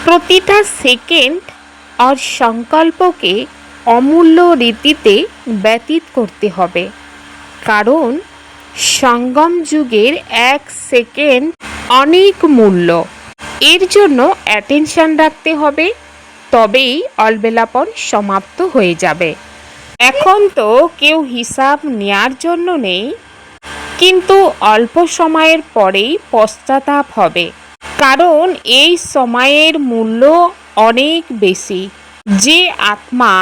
প্রতিটা সেকেন্ড আর সংকল্পকে অমূল্য রীতিতে ব্যতীত করতে হবে, কারণ সঙ্গম যুগের এক সেকেন্ড অনেক মূল্য। এর জন্য অ্যাটেনশন রাখতে হবে, তবেই অলবেলাপন সমাপ্ত হয়ে যাবে। এখন তো কেউ হিসাব নেয়ার জন্য নেই, কিন্তু অল্প সময়ের পরেই পশ্চাতাপ হবে, কারণ এই সময়ের মূল্য অনেক বেশি। যে আত্মা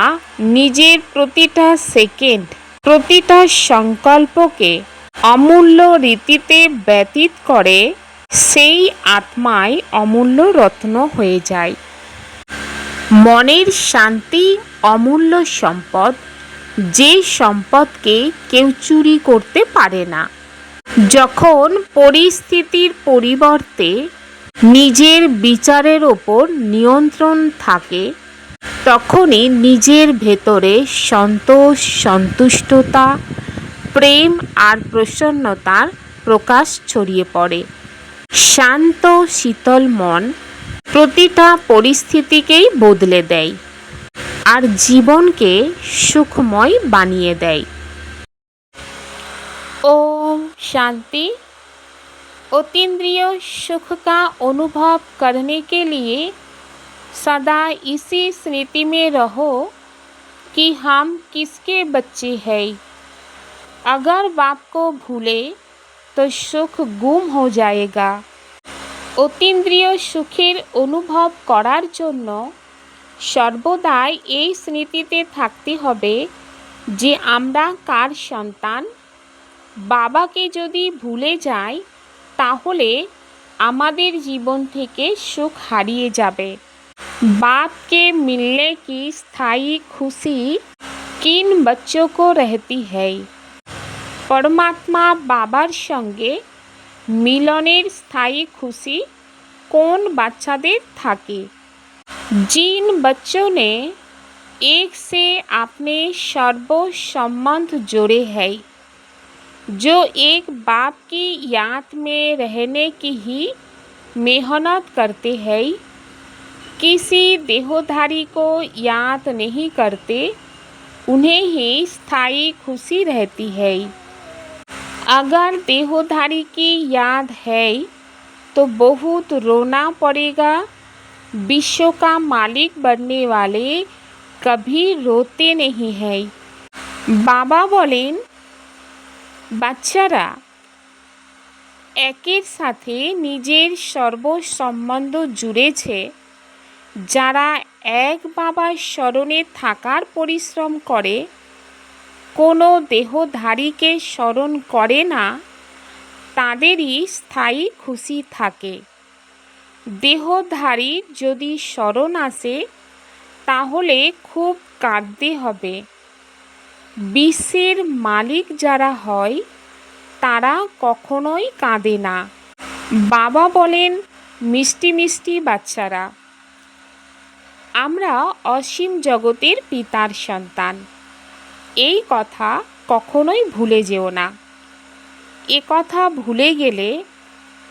নিজের প্রতিটা সেকেন্ড, প্রতিটা সংকল্পকে অমূল্য রীতিতে ব্যতীত করে, সেই আত্মাই অমূল্য রত্ন হয়ে যায়। মনের শান্তি অমূল্য সম্পদ, যে সম্পদকে কেউ চুরি করতে পারে না। যখন পরিস্থিতির পরিবর্তে নিজের বিচারের ওপর নিয়ন্ত্রণ থাকে, তখনই নিজের ভেতরে সন্তোষ, সন্তুষ্টতা, প্রেম আর প্রসন্নতার প্রকাশ ছড়িয়ে পড়ে। শান্ত শীতল মন প্রতিটা পরিস্থিতিকেই বদলে দেয় আর জীবনকে সুখময় বানিয়ে দেয়। ओम शांति। अतीन्द्रिय सुख का अनुभव करने के लिए सदा इसी स्मृति में रहो कि हम किसके बच्चे हैं। अगर बाप को भूले तो सुख गुम हो जाएगा। अतीन्द्रिय सुखेर अनुभव करार जन्य सर्वदाई এই স্মৃতিতে থাকতে হবে যে আমরা কার সন্তান। বাবাকে যদি ভুলে যাই তাহলে আমাদের জীবন থেকে সুখ হারিয়ে যাবে। বাপকে মিলने की स्थायी खुशी किन बच्चों को रहती है। परमात्मा বাবার সঙ্গে মিলনের স্থায়ী খুশি কোন বাচ্চাদের থাকে। जिन बच्चों ने एक से अपने सर्व संबंध जोड़े हैं, जो एक बाप की याद में रहने की ही मेहनत करते हैं, किसी देहधारी को याद नहीं करते, उन्हें ही स्थायी खुशी रहती है। अगर देहधारी की याद है तो बहुत रोना पड़ेगा। विश्व का मालिक बनने वाले कभी रोते नहीं हैं। बाबा बोलें, বাচ্চারা একের সাথে নিজের সর্বসম্বন্ধ জুড়েছে, যারা এক বাবার স্মরণে থাকার পরিশ্রম করে, কোনো দেহধারীকে স্মরণ করে না, তাদেরই স্থায়ী খুশি থাকে। দেহধারীর যদি স্মরণ আসে তাহলে খুব কাঁদতে হবে। বিশ্বের মালিক যারা হয় তারা কখনোই কাঁদে না। বাবা বলেন, মিষ্টি মিষ্টি বাচ্চারা, আমরা অসীম জগতের পিতার সন্তান। এই কথা কখনোই ভুলে যেও না। এ কথা ভুলে গেলে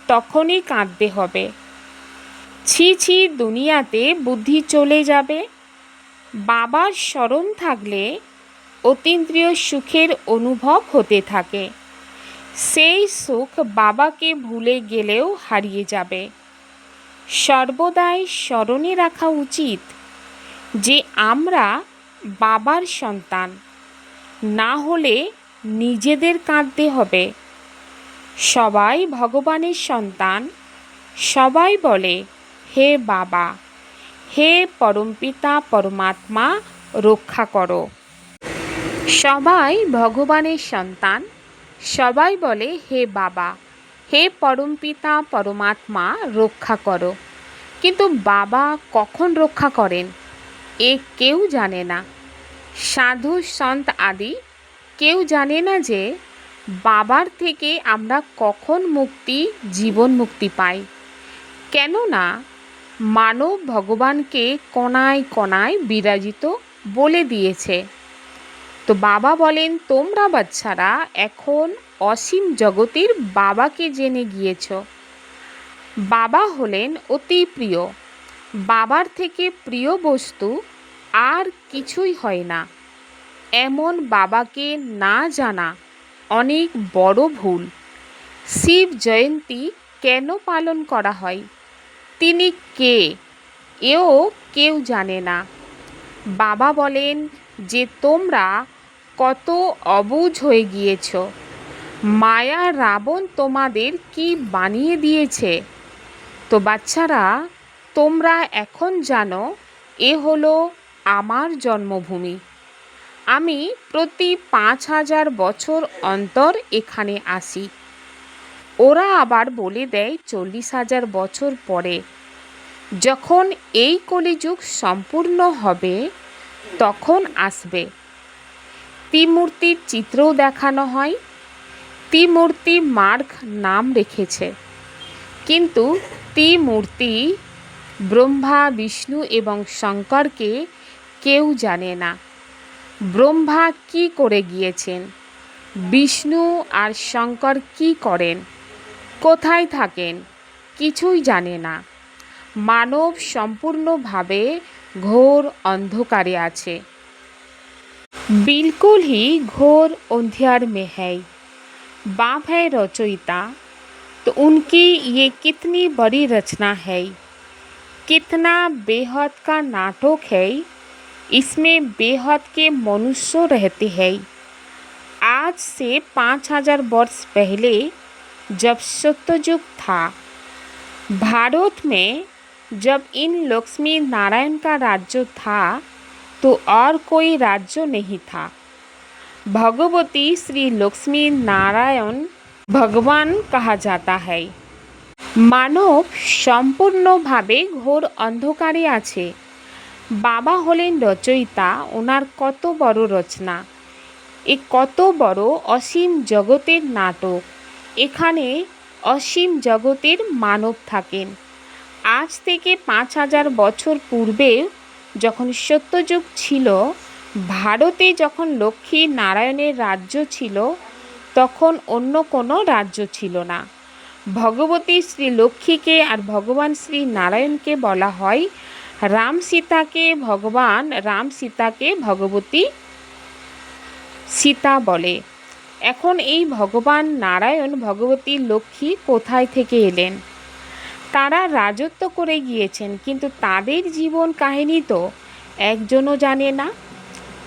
তখনই কাঁদতে হবে। ছি ছি, দুনিয়াতে বুদ্ধি চলে যাবে। বাবার স্মরণ থাকলে অতীন্দ্রিয় সুখের অনুভব হতে থাকে। সেই সুখ বাবাকে ভুলে গেলেও হারিয়ে যাবে। সর্বদাই স্মরণে রাখা উচিত যে আমরা বাবার সন্তান, না হলে নিজেদের কাঁদতে হবে। সবাই ভগবানের সন্তান। সবাই বলে, হে বাবা, হে পরমপিতা পরমাত্মা, রক্ষা করো। সবাই ভগবানের সন্তান। সবাই বলে, হে বাবা, হে পরমপিতা পরমাত্মা, রক্ষা করো। কিন্তু বাবা কখন রক্ষা করেন এ কেউ জানে না। সাধু সন্ত আদি কেউ জানে না যে বাবার থেকে আমরা কখন মুক্তি, জীবন মুক্তি পাই। কেননা মানব ভগবানকে কণায় কণায় বিরাজিত বলে দিয়েছে। তো বাবা বলেন, তোমরা বাচ্চারা এখন অসীম জগতের বাবাকে জেনে গিয়েছ। বাবা হলেন অতি প্রিয়, বাবার থেকে প্রিয় বস্তু আর কিছুই হয় না। এমন বাবাকে না জানা অনেক বড় ভুল। শিব জয়ন্তী কেন পালন করা হয়? তিনি কে এও কেউ জানে না। বাবা বলেন যে তোমরা কত অবুঝ হয়ে গিয়েছ। মায়া রাবণ তোমাদের কি বানিয়ে দিয়েছে। তো বাচ্চারা, তোমরা এখন জানো এ হলো আমার জন্মভূমি। আমি প্রতি ৫,০০০ বছর অন্তর এখানে আসি। ওরা আবার বলে দেয় ৪০,০০০ বছর পরে, যখন এই কলিযুগ সম্পূর্ণ হবে তখন আসবে। ত্রিমূর্তির চিত্রও দেখানো হয়। ত্রিমূর্তি মার্গ নাম রেখেছে, কিন্তু ত্রিমূর্তি ব্রহ্মা, বিষ্ণু এবং শঙ্করকে কেউ জানে না। ব্রহ্মা কি করে গিয়েছেন, বিষ্ণু আর শঙ্কর কি করেন, কোথায় থাকেন, কিছুই জানে না। মানব সম্পূর্ণভাবে ঘোর অন্ধকারে আছে। बिल्कुल ही घोर अंधियार में है। बाप है रचयिता, तो उनकी ये कितनी बड़ी रचना है, कितना बेहद का नाटक है। इसमें बेहद के मनुष्य रहते हैं। आज से 5,000 वर्ष पहले जब सत्ययुग था, भारत में जब इन लक्ष्मी नारायण का राज्य था तो और कोई राज्य नहीं था। भगवती श्री लक्ष्मी नारायण भगवान कहा जाता है। मानव সম্পূর্ণভাবে ঘোর অন্ধকারে আছে। বাবা হলেন রচয়িতা। ওনার কত বড় রচনা, এ কত বড় অসীম জগতের নাটক। এখানে অসীম জগতের মানব থাকেন। আজ থেকে ৫,০০০ বছর পূর্বে যখন সত্যযুগ ছিল, ভারতে যখন লক্ষ্মী নারায়ণের রাজ্য ছিল, তখন অন্য কোনো রাজ্য ছিল না। ভগবতী শ্রী লক্ষ্মীকে আর ভগবান শ্রী নারায়ণকে বলা হয় রাম সীতাকে ভগবান, রাম সীতাকে ভগবতী সীতা বলে। এখন এই ভগবান নারায়ণ, ভগবতী লক্ষ্মী কোথায় থেকে এলেন? তারা রাজত্ব করে গিয়েছেন, কিন্তু তাদের জীবন কাহিনী তো একজনও জানে না।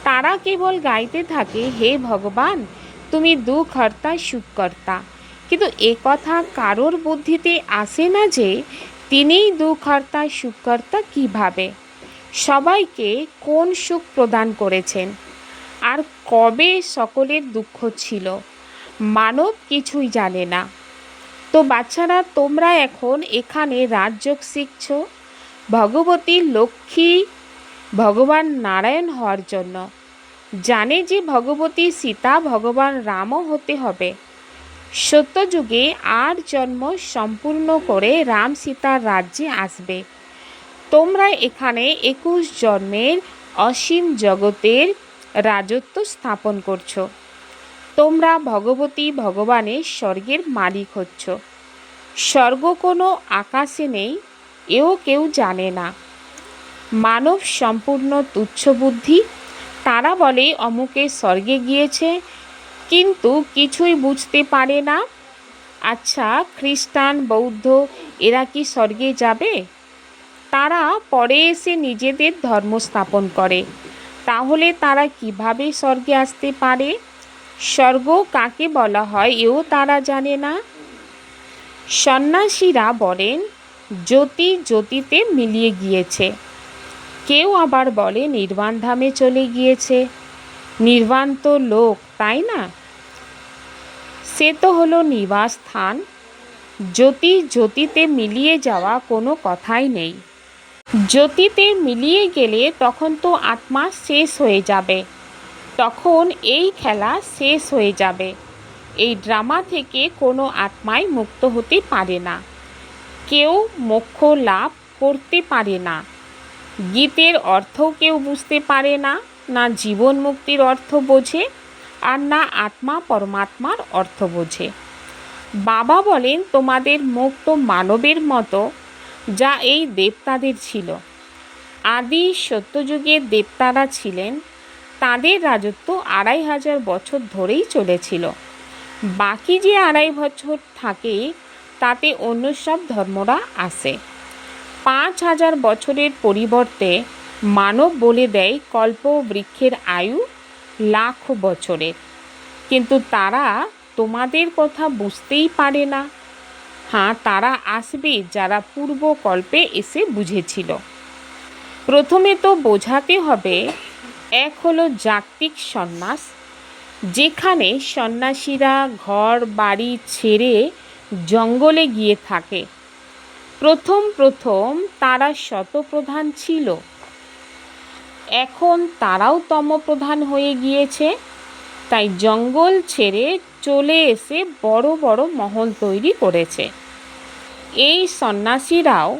তারা কেবল গাইতে থাকে, হে ভগবান তুমি দুঃখহর্তা সুখকর্তা, কিন্তু এ কথা কারোর বুদ্ধিতে আসে না যে তিনিই দুঃখহর্তা সুখকর্তা কীভাবে, সবাইকে কোন সুখ প্রদান করেছেন, আর কবে সকলের দুঃখ ছিল। মানব কিছুই জানে না। তো বাচ্চারা, তোমরা এখন এখানে রাজযোগ শিখছ ভগবতী লক্ষ্মী ভগবান নারায়ণ হওয়ার জন্য। জানে যে ভগবতী সীতা ভগবান রামও হতে হবে। সত্যযুগে ৮ জন্ম সম্পূর্ণ করে রাম সীতার রাজ্যে আসবে। তোমরা এখানে ২১ জন্মের অসীম জগতের রাজত্ব স্থাপন করছো। তোমরা ভগবতী ভগবানের স্বর্গের মালিক হচ্ছ। স্বর্গ কোনো আকাশে নেই, এও কেউ জানে না। মানব সম্পূর্ণ তুচ্ছ বুদ্ধি। তারা বলে অমুকে স্বর্গে গিয়েছে, কিন্তু কিছুই বুঝতে পারে না। আচ্ছা, খ্রিস্টান, বৌদ্ধ এরা কি স্বর্গে যাবে? তারা পরে এসে নিজেদের ধর্ম স্থাপন করে। তাহলে তারা কিভাবে স্বর্গে আসতে পারে? স্বর্গ কাকে বলা হয় এও তারা জানে না। সন্ন্যাসীরা বলেন জ্যোতি জ্যোতিতে মিলিয়ে গিয়েছে। কেউ আবার বলে নির্বাণ ধামে চলে গিয়েছে। নির্বাণ তো লোক, তাই না? সে তো হলো নিবাস স্থান। জ্যোতি জ্যোতিতে মিলিয়ে যাওয়া কোনো কথাই নেই। জ্যোতিতে মিলিয়ে গেলে তখন তো আত্মা শেষ হয়ে যাবে, তখন এই খেলা শেষ হয়ে যাবে। এই ড্রামা থেকে কোনো আত্মাই মুক্ত হতে পারে না। কেউ মোক্ষ লাভ করতে পারে না। গীতের অর্থও কেউ বুঝতে পারে না, না জীবন মুক্তির অর্থ বোঝে, আর না আত্মা পরমাত্মার অর্থ বোঝে। বাবা বলেন তোমাদের মুক্ত মানবের মতো যা এই দেবতাদের ছিল। আদি সত্যযুগের দেবতারা ছিলেন, তাদের রাজত্ব 2500 বছর ধরেই চলেছিল। বাকি যে 2.5 বছর থাকে তাতে অন্য সব ধর্মরা আসে। 5000 বছরের পরিবর্তে মানব বলে দেয় কল্প বৃক্ষের আয়ু লাখ বছরের। কিন্তু তারা তোমাদের কথা বুঝতেই পারে না। হ্যাঁ, তারা আসবে যারা পূর্বকল্পে এসে বুঝেছিল। প্রথমে তো বোঝাতে হবে, এক হলো জাগতিক সন্ন্যাস, যেখানে সন্ন্যাসীরা ঘর বাড়ি ছেড়ে জঙ্গলে গিয়ে থাকে। প্রথম তারা শতপ্রধান ছিল, এখন তারাও তমপ্রধান হয়ে গিয়েছে। তাই জঙ্গল ছেড়ে চলে এসে বড় বড় মহল তৈরি করেছে। এই সন্ন্যাসীরাও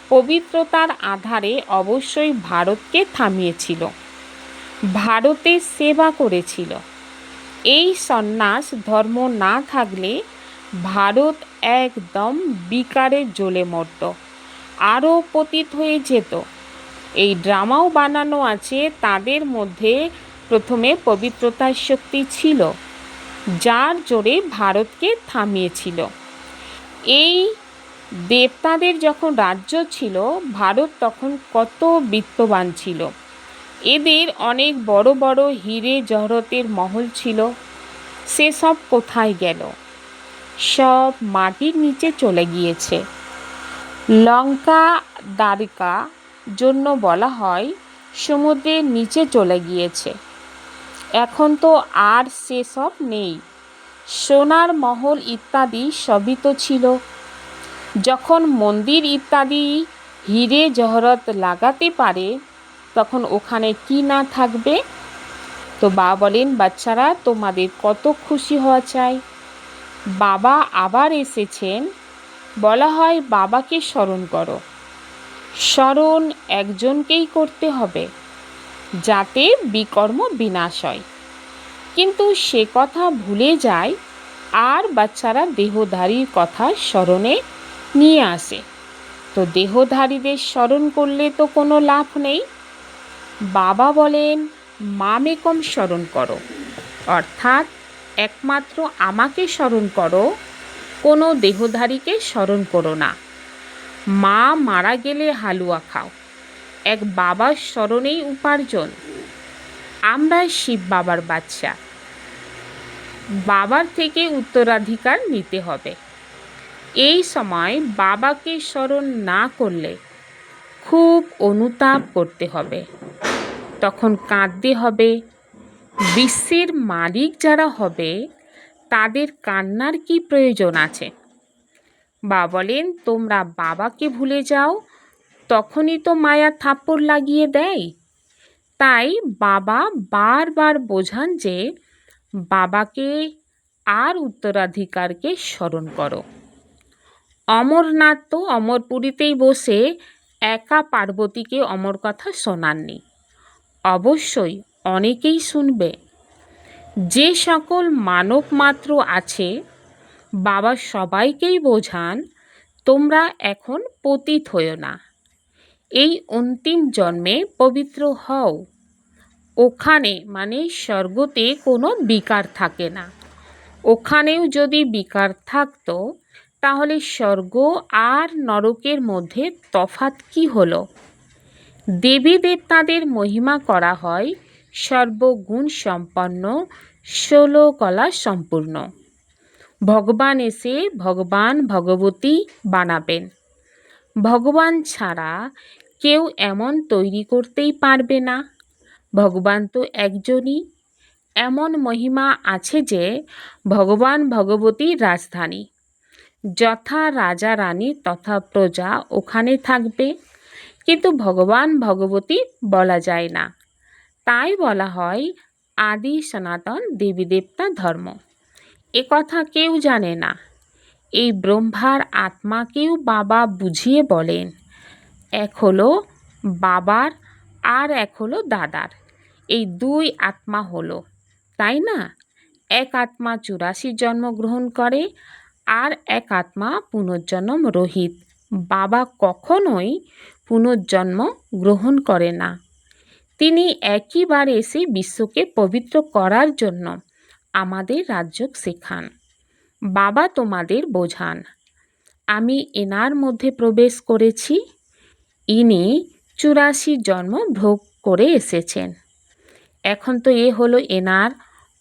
পবিত্রতার আধারে অবশ্যই ভারতকে থামিয়েছিল, ভারতের সেবা করেছিল। এই সন্ন্যাস ধর্ম না থাকলে ভারত একদম বিকারে জ্বলে মরত, আরও পতিত হয়ে যেত। এই ড্রামাও বানানো আছে, তাদের মধ্যে প্রথমে পবিত্রতার শক্তি ছিল, যার জোরে ভারতকে থামিয়েছিল। এই দেবতাদের যখন রাজ্য ছিল, ভারত তখন কত বিত্তবান ছিল। এদের অনেক বড় বড় হীরে জহরতের মহল ছিল, সেসব কোথায় গেল? সব মাটির নিচে চলে গিয়েছে। লঙ্কা দ্বারিকা জন্য বলা হয় সমুদ্রের নিচে চলে গিয়েছে। এখন তো আর সেসব নেই। সোনার মহল ইত্যাদি সবই তো ছিল। যখন মন্দির ইত্যাদি হীরে জহরত লাগাতে পারে, তখন ওখানে কি না থাকবে? তো বাবা বলেন, বাচ্চারা তোমাদের কত খুশি হওয়া চাই। বাবা আবার এসেছেন। বলা হয় বাবাকে স্মরণ করো। স্মরণ একজনকেই করতে হবে, যাতে বিকর্ম বিনাশ হয়। কিন্তু সে কথা ভুলে যায়, আর বাচ্চারা দেহধারীর কথা স্মরণে নিয়ে আসে। তো দেহধারীদের স্মরণ করলে তো কোনো লাভ নেই। বাবা বলেন মামেকম স্মরণ করো, অর্থাৎ একমাত্র আমাকে স্মরণ করো, কোনো দেহধারীকে স্মরণ করো না। মা মারা গেলে হালুয়া খাও, এক বাবার স্মরণেই উপার্জন। আমরা শিব বাবার বাচ্চা, বাবার থেকে উত্তরাধিকার নিতে হবে। এই সময় বাবাকে স্মরণ না করলে খুব অনুতাপ করতে হবে, তখন কাঁদতে হবে। বিশ্বের মালিক যারা হবে, তাদের কান্নার কি প্রয়োজন আছে? বাবা বলেন তোমরা বাবাকে ভুলে যাও, তখনই তো মায়া থাপ্পড় লাগিয়ে দেয়। তাই বাবা বারবার বোঝান যে বাবাকে আর উত্তরাধিকারকে স্মরণ করো। অমরনাথ তো অমরপুরীতেই বসে একা পার্বতীকে অমর কথা শোনাননি, অবশ্যই অনেকেই শুনবে। যে সকল মানব মাত্র আছে, বাবা সবাইকেই বোঝান তোমরা এখন পতিত হও না, এই অন্তিম জন্মে পবিত্র হও। ওখানে মানে স্বর্গতে কোনো বিকার থাকে না। ওখানেও যদি বিকার থাকতো, তাহলে স্বর্গ আর নরকের মধ্যে তফাৎ কি হলো? দেবী দেবতাদের মহিমা করা হয় সর্বগুণ সম্পন্ন, 16 কলা সম্পূর্ণ। ভগবান এসে ভগবান ভগবতী বানাবেন। ভগবান ছাড়া কেউ এমন তৈরি করতেই পারবে না। ভগবান তো একজনই। এমন মহিমা আছে যে ভগবান ভগবতীর রাজধানী, যথা রাজা রানী তথা প্রজা ওখানে থাকবে, কিন্তু ভগবান ভগবতী বলা যায় না। তাই বলা হয় আদি সনাতন দেবী দেবতা ধর্ম। এ কথা কেউ জানে না। এই ব্রহ্মার আত্মাকেও বাবা বুঝিয়ে বলেন, এক হলো বাবার আর এক হলো দাদার। এই দুই আত্মা হলো, তাই না? এক আত্মা 84 জন্ম গ্রহণ করে, আর এক আত্মা পুনর্জন্ম রহিত, বাবা কখনোই পুনর্জন্ম গ্রহণ করে না। তিনি একইবার এসে বিশ্বকে পবিত্র করার জন্য আমাদের রাজযোগ শেখান। বাবা তোমাদের বোঝান। আমি এনার মধ্যে প্রবেশ করেছি। ইনি 84 জন্ম ভোগ করে এসেছেন। এখন তো এ হলো এনার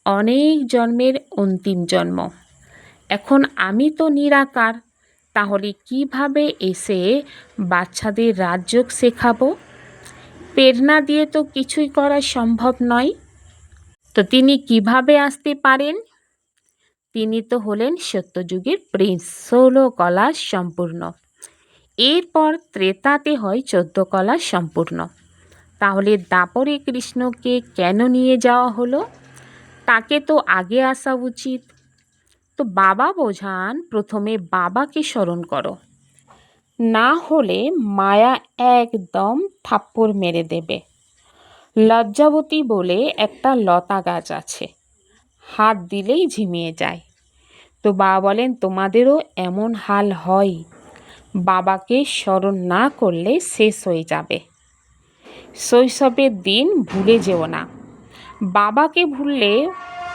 অনেক জন্মের অন্তিম জন্ম। এখন আমি তো নিরাকার, তাহলে কিভাবে এসে বাচ্চাদের রাজযোগ শেখাবো? প্রেরণা দিয়ে তো কিছুই করা সম্ভব নয়। তো তিনি কিভাবে আসতে পারেন? তিনি তো হলেন সত্যযুগের প্রিন্স, 16 কলা সম্পূর্ণ। এরপর ত্রেতাতে হয় 14 কলা সম্পূর্ণ। তাহলে দাপরে কৃষ্ণকে কেন নিয়ে যাওয়া হলো? তাকে তো আগে আসা উচিত। তো বাবা বোঝান, প্রথমে বাবাকে স্মরণ করো, না হলে মায়া একদম থাপ্পড় মেরে দেবে। লজ্জাবতী বলে একটা লতা গাছ আছে, হাত দিলেই ঝিমিয়ে যায়। তো বাবা বলেন তোমাদেরও এমন হাল হয়, বাবাকে স্মরণ না করলে শেষ হয়ে যাবে। শৈশবের দিন ভুলে যেও না। বাবাকে ভুললে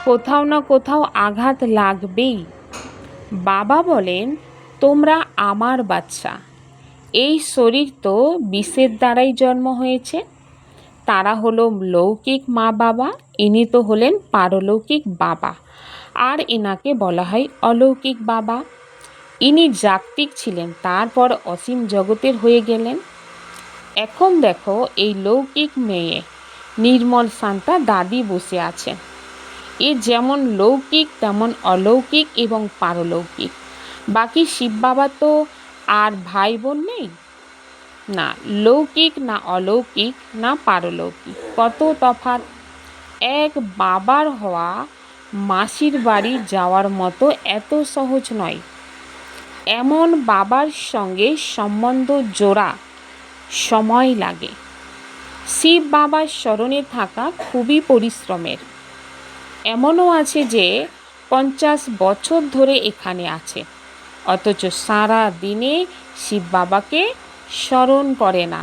কোথাও না কোথাও আঘাত লাগবেই। বাবা বলেন তোমরা আমার বাচ্চা। এই শরীর তো বিষের দ্বারাই জন্ম হয়েছে। তারা হলো লৌকিক মা বাবা, ইনি তো হলেন পারলৌকিক বাবা, আর এনাকে বলা হয় অলৌকিক বাবা। ইনি জাগতিক ছিলেন, তারপর অসীম জগতের হয়ে গেলেন। এখন দেখো এই লৌকিক মেয়ে নির্মল শান্তা দাদি বসে আছেন। এ যেমন লৌকিক তেমন অলৌকিক এবং পারলৌকিক। বাকি শিব বাবা তো আর ভাই বোন নেই না, লৌকিক না অলৌকিক না পারলৌকিক, কত তফাৎ। এক বাবার হওয়া মাসির বাড়ি যাওয়ার মতো এত সহজ নয়। এমন বাবার সঙ্গে সম্বন্ধ জোড়া সময় লাগে। শিব বাবার স্মরণে থাকা খুবই পরিশ্রমের। এমনও আছে যে 50 বছর ধরে এখানে আছে, অথচ সারা দিনে শিব বাবাকে স্মরণ করে না।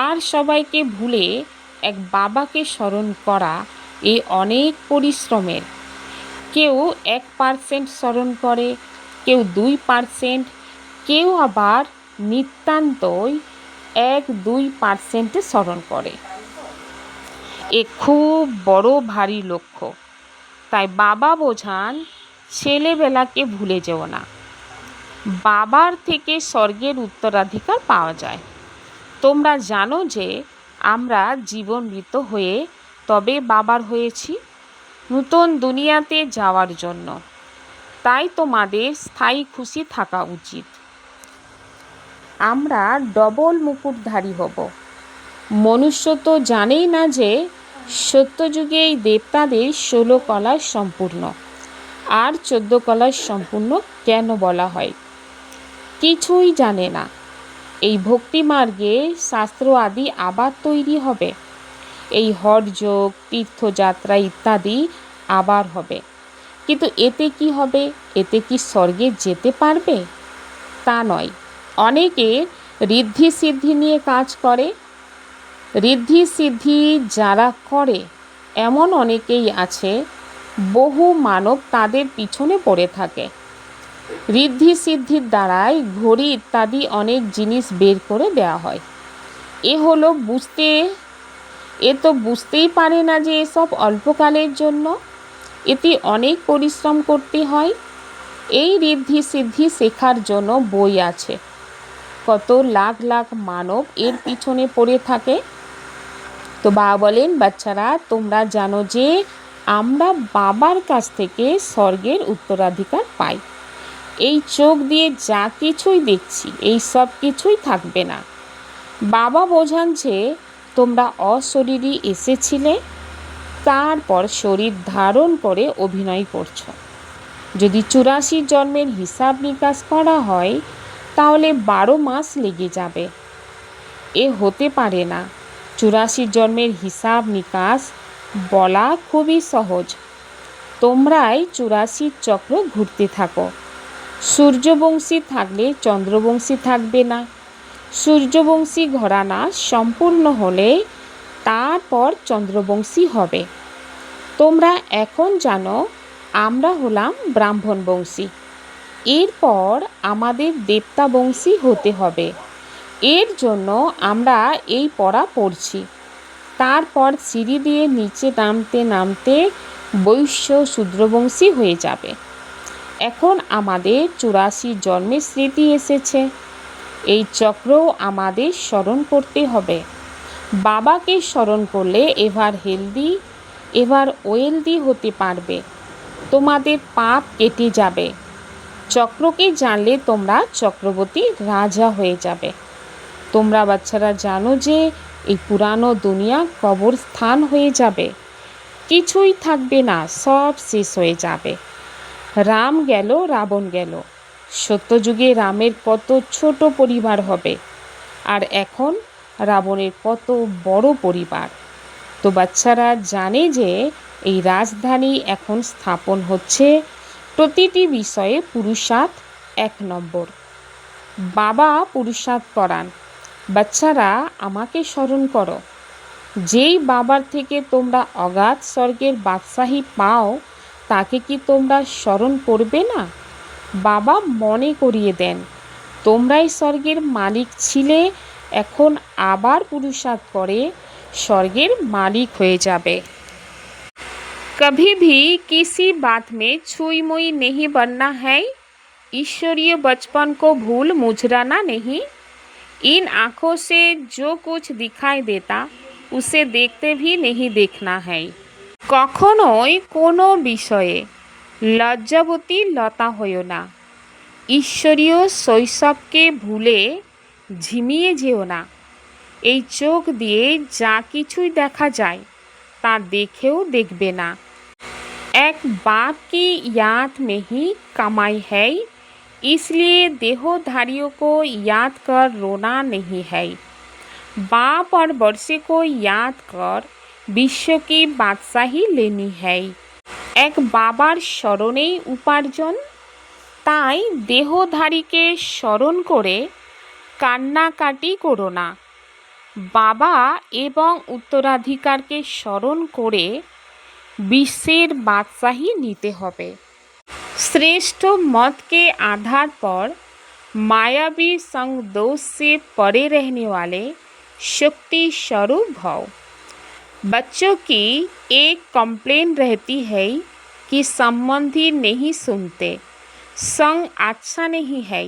আর সবাইকে ভুলে এক বাবাকে স্মরণ করা এই অনেক পরিশ্রমের। কেউ 1% স্মরণ করে, কেউ 2%, কেউ আবার নিতান্তই 1-2% স্মরণ করে। এ খুব বড় ভারী লক্ষ্য। তাই বাবা বোঝান ছেলেবেলাকে ভুলে যেও না। বাবার থেকে স্বর্গের উত্তরাধিকার পাওয়া যায়। তোমরা জানো যে আমরা জীবনমৃত হয়ে তবে বাবার হয়েছি, নতুন দুনিয়াতে যাওয়ার জন্য। তাই তোমাদের স্থায়ী খুশি থাকা উচিত। আমরা ডবল মুকুটধারী হব। মনুষ্য তো জানেই না যে সত্যযুগে এই দেবতাদের 16 কলা সম্পূর্ণ আর 14 কলা সম্পূর্ণ কেন বলা হয়, কিছুই জানে না। এই ভক্তিমার্গে শাস্ত্র আদি আবার তৈরি হবে। এই হঠযোগ, তীর্থযাত্রা ইত্যাদি আবার হবে। কিন্তু এতে কি হবে? এতে কি স্বর্গে যেতে পারবে? তা নয়। অনেকে ঋদ্ধি সিদ্ধি নিয়ে কাজ করে। ঋদ্ধি সিদ্ধি যারা করে এমন অনেকেই আছে, বহু মানব তাদের পিছনে পড়ে থাকে। ঋদ্ধি সিদ্ধির দ্বারাই ঘড়ি ইত্যাদি অনেক জিনিস বের করে দেওয়া হয়। এ তো বুঝতেই পারে না যে এসব অল্পকালের জন্য, এতে অনেক পরিশ্রম করতে হয়। এই ঋদ্ধি সিদ্ধি শেখার জন্য বই আছে, কত লাখ লাখ মানব এর পিছনে পড়ে থাকে। তো বাবা বলেন বাচ্চারা তোমরা জানো যে আমরা বাবার কাছ থেকে স্বর্গের উত্তরাধিকার পাই। এই চোখ দিয়ে যা কিছুই দেখছি এই সব কিছুই থাকবে না। বাবা বোঝান যে তোমরা অশরীরী এসেছিলে, তারপর শরীর ধারণ করে অভিনয় করছো। যদি 84 জন্মের হিসাব নিকাশ করা হয় তাহলে 12 মাস লেগে যাবে। এ হতে পারে না। 84 জন্মের হিসাব নিকাশ বলা খুবই সহজ। তোমরাই 84 চক্র ঘুরতে থাকো। সূর্যবংশী থাকলে চন্দ্রবংশী থাকবে না। সূর্যবংশী ঘরানা সম্পূর্ণ হলে তারপর চন্দ্রবংশী হবে। তোমরা এখন জানো আমরা হলাম ব্রাহ্মণ বংশী। এরপর আমাদের দেবতা বংশী হতে হবে। এর জন্য আমরা এই পড়া পড়ছি। তারপর সিঁড়ি দিয়ে নিচে নামতে নামতে বৈশ্য শূদ্রবংশী হয়ে যাবে। এখন আমাদের 84 জন্মের স্মৃতি এসেছে। এই চক্রও আমাদের স্মরণ করতে হবে। বাবাকে স্মরণ করলে এবার হেলদি, এবার ওয়েলদি হতে পারবে। তোমাদের পাপ কেটে যাবে। চক্রকে জানলে তোমরা চক্রবর্তী রাজা হয়ে যাবে। তোমরা বাচ্চারা জানো যে এই পুরানো দুনিয়া কবরস্থান হয়ে যাবে, কিছুই থাকবে না, সব শেষ হয়ে যাবে। রাম গেল, রাবণ গেল। সত্যযুগে রামের কত ছোট পরিবার হবে, আর এখন রাবণের কত বড় পরিবার। তো বাচ্চারা জানে যে এই রাজধানী এখন স্থাপন হচ্ছে। প্রতিটি বিষয়ে পুরুষার্থ 1 নম্বর। বাবা পুরুষার্থ করান। বাচ্চারা আমাকে স্মরণ করো। যেই বাবার থেকে তোমরা অগাধ স্বর্গের বাদশাহী পাও, তাকে কি তোমরা স্মরণ করবে না? বাবা মনে করিয়ে দেন, তোমরাই স্বর্গের মালিক ছিলে, এখন আবার পুরুষার্থ করে স্বর্গের মালিক হয়ে যাবে। कभी भी किसी बात में छुई मुई नहीं बनना है। ईश्वरीय बचपन को भूल मुझराना नहीं। इन आँखों से जो कुछ दिखाई देता उसे देखते भी नहीं देखना है। কখনোই কোনো বিষয়ে লজ্জাবতী লতা হইও না। ঈশ্বরীয় শৈশবকে ভুলে ঝিমিয়ে যেও না। এই চোখ দিয়ে যা কিছুই দেখা যায় তা দেখেও দেখবে না। एक बाप की याद में ही कमाई है, इसलिए देहोधारियों को याद कर रोना नहीं है। बाप और वर्षे को याद कर विश्व की बादशाही लेनी है। एक বাবার স্মরণেই উপার্জন, তাই দেহধারীকে স্মরণ করে কান্নাকাটি করো না। বাবা এবং উত্তরাধিকারকে স্মরণ করে বিশ্বের बादशाही नीते হবে। श्रेष्ठ मत के आधार पर मायावी संग दोष से परे रहने वाले शक्ति स्वरूप भव। बच्चों की एक कंप्लेन रहती है कि संबंधी नहीं सुनते, संग अच्छा नहीं है,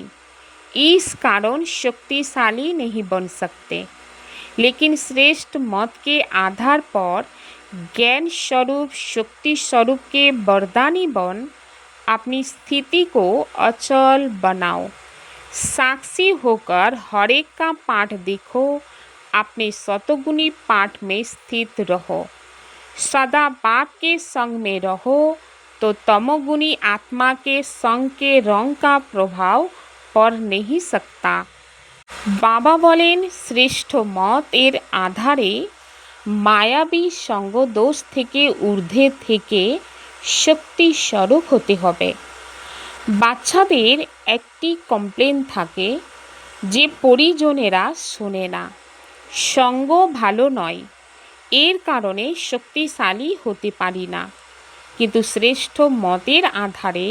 इस कारण शक्तिशाली नहीं बन सकते। लेकिन श्रेष्ठ मत के आधार पर ज्ञान स्वरूप शक्ति स्वरूप के वरदानी बन अपनी स्थिति को अचल बनाओ। साक्षी होकर हर एक का पाठ देखो, अपने सतगुणी पाठ में स्थित रहो। सदा बाप के संग में रहो तो तमोगुणी आत्मा के संग के रंग का प्रभाव पड़ नहीं सकता। बाबा बोलेन श्रेष्ठ मत एर आधारे মায়াবী সঙ্গ দোষ থেকে ঊর্ধ্বে থেকে শক্তি স্বরূপ হতে হবে। বাচ্চাদের একটি কমপ্লেন থাকে যে পরিজনেরা শোনে না, সঙ্গ ভালো নয়, এর কারণে শক্তিশালী হতে পারি না। কিন্তু শ্রেষ্ঠ মতের আধারে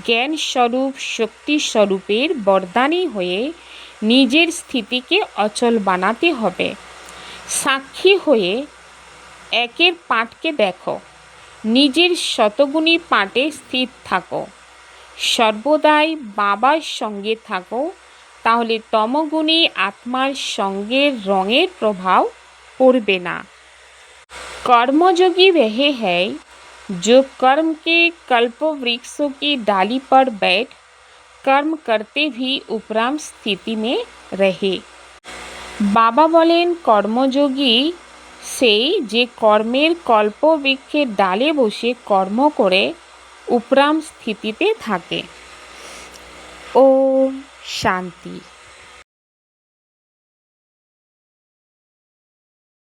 জ্ঞান স্বরূপ শক্তি স্বরূপের বরদানী হয়ে নিজের স্থিতিকে অচল বানাতে হবে। সাক্ষী হয়ে একের পাঠকে দেখো, নিজের শতগুণী পাঠে স্থির থাকো, সর্বদাই বাবার সঙ্গে থাকো, তাহলে তমগুণী আত্মার সঙ্গে রঙের প্রভাব পড়বে না। कर्मयोगी वह है जो कर्म के कल्प वृक्षों की डाली पर बैठ कर्म करते भी उपराम स्थिति में रहे। বাবা বলেন কর্মযোগী সেই যে কর্মের কল্প বৃক্ষের ডালে বসে কর্ম করে উপরাম স্থিতিতে থাকে। ওম শান্তি।